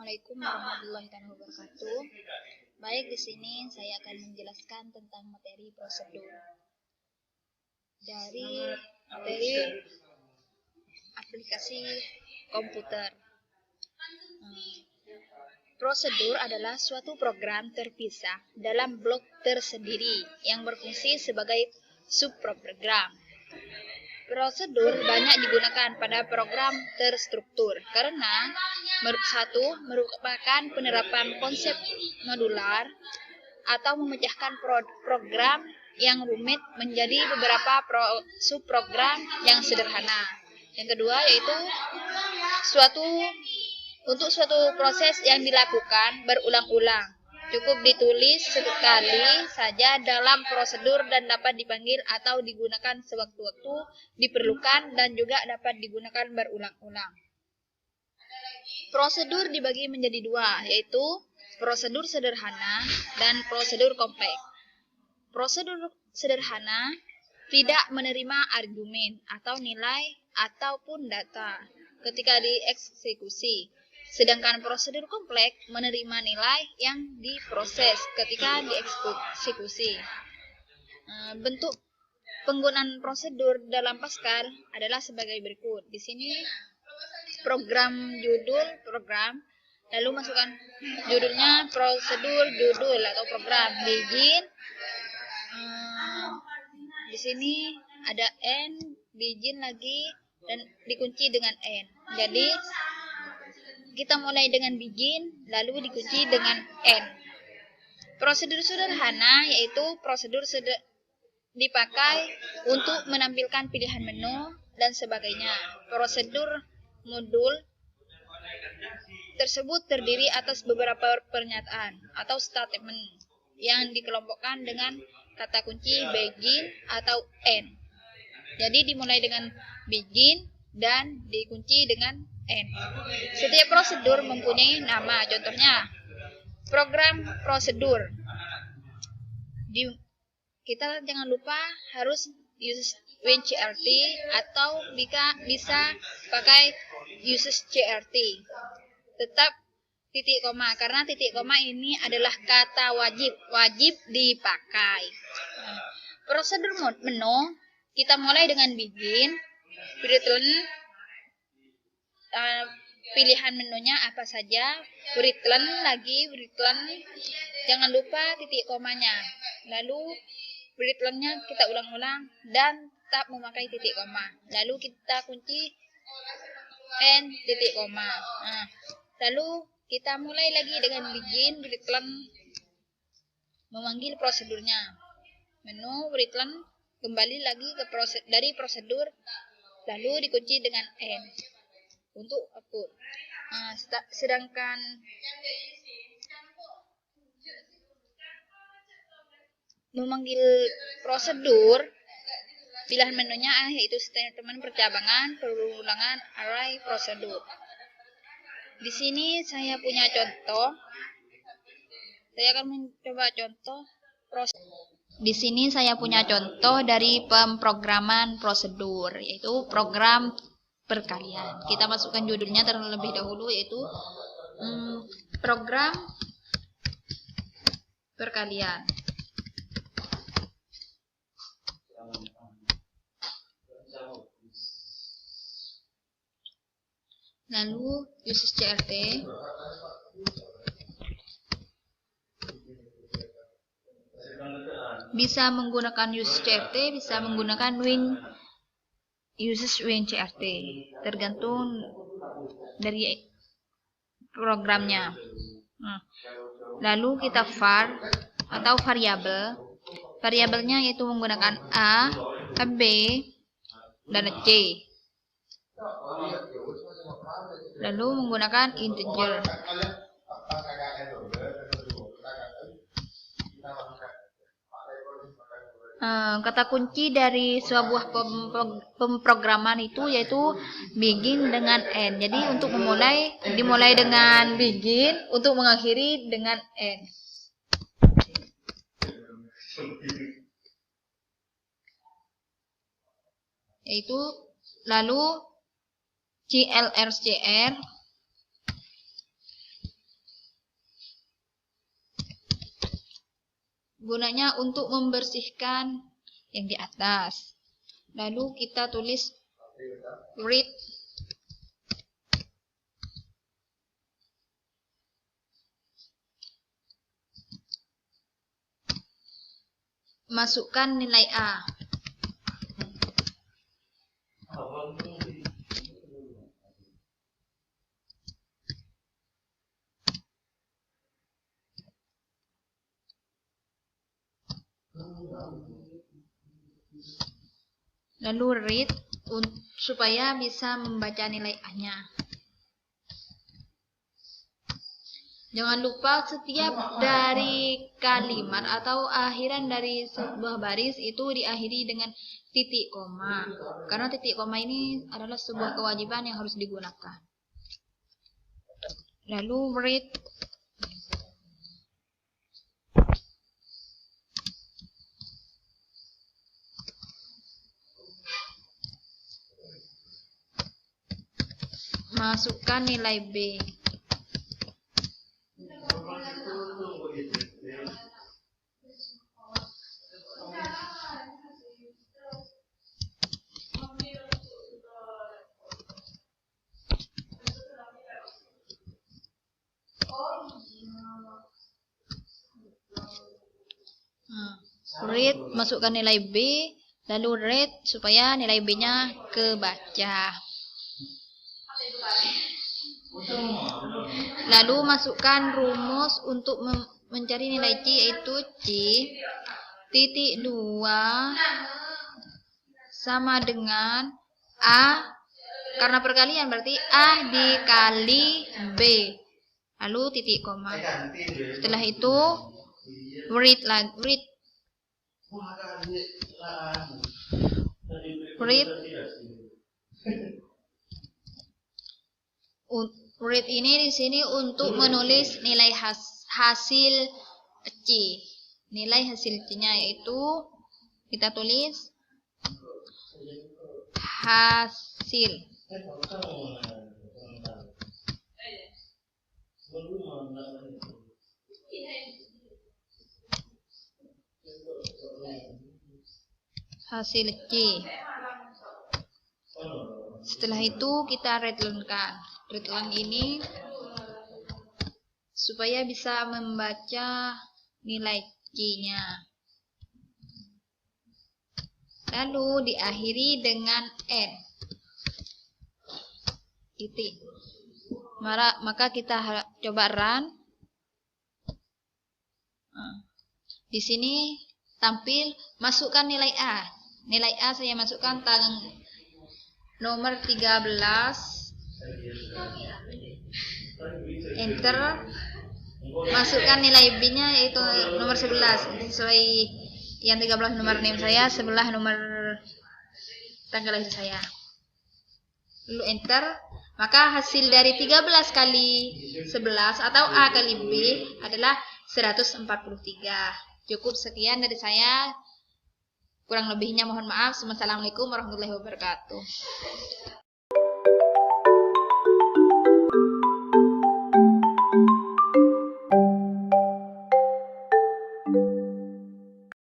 Assalamualaikum warahmatullahi wabarakatuh. Baik, di sini saya akan menjelaskan tentang materi prosedur. Dari materi aplikasi komputer. Prosedur adalah suatu program terpisah dalam blok tersendiri yang berfungsi sebagai subprogram. Prosedur banyak digunakan pada program terstruktur karena satu, merupakan penerapan konsep modular atau memecahkan program yang rumit menjadi beberapa subprogram yang sederhana. Yang kedua yaitu untuk suatu proses yang dilakukan berulang-ulang. Cukup ditulis sekali saja dalam prosedur dan dapat dipanggil atau digunakan sewaktu-waktu diperlukan dan juga dapat digunakan berulang-ulang. Prosedur dibagi menjadi dua, yaitu prosedur sederhana dan prosedur kompleks. Prosedur sederhana tidak menerima argumen atau nilai ataupun data ketika dieksekusi. Sedangkan prosedur kompleks menerima nilai yang diproses ketika dieksekusi. Bentuk penggunaan prosedur dalam Pascal adalah sebagai berikut. Di sini program, lalu masukkan judulnya prosedur judul atau program, begin. Di sini ada end, begin lagi dan dikunci dengan end. Jadi kita mulai dengan begin, lalu dikunci dengan end. Prosedur sederhana yaitu prosedur dipakai untuk menampilkan pilihan menu dan sebagainya. Prosedur modul tersebut terdiri atas beberapa pernyataan atau statement yang dikelompokkan dengan kata kunci begin atau end. Jadi dimulai dengan begin dan dikunci dengan end. Setiap prosedur mempunyai nama. Contohnya, program prosedur. Kita jangan lupa harus use WinCRT atau bisa pakai uses CRT. Tetap titik koma, karena titik koma ini adalah kata wajib dipakai. Prosedur menu kita mulai dengan begin, return. Pilihan menunya apa saja, return, jangan lupa titik komanya, lalu returnnya kita ulang-ulang dan tetap memakai titik koma, lalu kita kunci end titik koma. Lalu kita mulai lagi dengan begin, return, memanggil prosedurnya, menu return, kembali lagi ke dari prosedur, lalu dikunci dengan end untuk output. Sedangkan memanggil prosedur, pilihan menunya yaitu statement percabangan, perulangan, array, prosedur. Di sini saya punya contoh. Saya akan mencoba contoh prosedur. Di sini saya punya contoh dari pemrograman prosedur, yaitu program perkalian. Kita masukkan judulnya terlebih dahulu, yaitu program perkalian. Lalu uses CRT. Bisa menggunakan uses CRT, bisa menggunakan uses WinCRT, tergantung dari programnya. Lalu kita var atau variabel. Variabelnya yaitu menggunakan A, B, dan C. Lalu menggunakan integer. Kata kunci dari sebuah pemrograman itu yaitu begin dengan end. Jadi untuk dimulai dengan begin, untuk mengakhiri dengan end. Yaitu lalu CLRCR gunanya untuk membersihkan yang di atas. Lalu kita tulis read masukkan nilai A. Lalu read supaya bisa membaca nilai A-nya. Jangan lupa setiap dari kalimat atau akhiran dari sebuah baris itu diakhiri dengan titik koma. Karena titik koma ini adalah sebuah kewajiban yang harus digunakan. Lalu read masukkan nilai B. Read masukkan nilai B, lalu read supaya nilai B-nya kebaca. Lalu masukkan rumus untuk mencari nilai C, yaitu C titik 2 sama dengan A, karena perkalian berarti A dikali B, lalu titik koma. Setelah itu read read ini di sini untuk menulis nilai hasil C. Nilai hasil C-nya yaitu kita tulis hasil. Hasil C. Setelah itu kita redline-kan. Redline ini supaya bisa membaca nilai C-nya. Lalu diakhiri dengan N. Titik. Maka kita coba run. Di sini tampil masukkan nilai A. Nilai A saya masukkan nomor 13. Enter. Masukkan nilai B-nya yaitu nomor 11. Sesuai yang 13 nomor NIM saya, 11 nomor tanggal lahir saya. Lalu enter. Maka hasil dari 13 kali 11 atau A kali B adalah 143. Cukup sekian dari saya. Kurang lebihnya mohon maaf. Wassalamualaikum warahmatullahi wabarakatuh.